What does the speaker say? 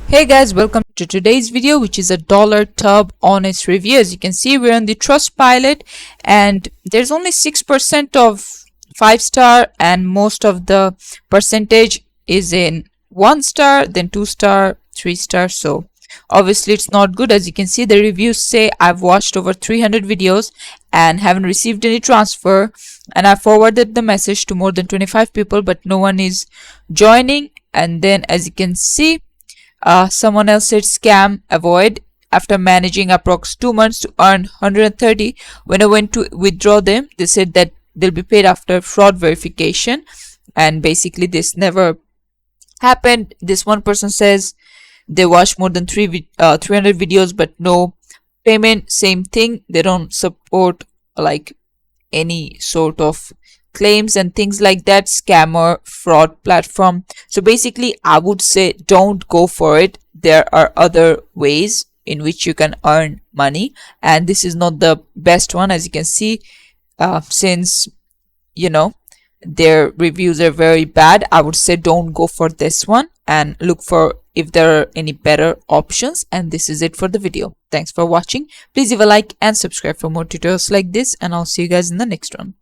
Hey guys, welcome to today's video, which is a DollarTub honest review. As you can see, we're on the Trustpilot and there's only 6% of 5-star and most of the percentage is in 1-star, then 2-star, 3-star. So obviously it's not good. As you can see, the reviews say I've watched over 300 videos and haven't received any transfer, and I forwarded the message to more than 25 people, but no one is joining. And then as you can see, someone else said scam avoid after managing approx 2 months to earn 130. When I went to withdraw them, they said that they'll be paid after fraud verification, and basically this never happened. This one person says they watched more than 300 videos but no payment. Same thing, they don't support like any sort of claims and things like that. Scammer fraud platform. So basically I would say don't go for it. There are other ways in which you can earn money, and this is not the best one. As you can see, since their reviews are very bad, I would say don't go for this one and look for if there are any better options. And this is it for the video. Thanks for watching. Please leave a like and subscribe for more tutorials like this, and I'll see you guys in the next one.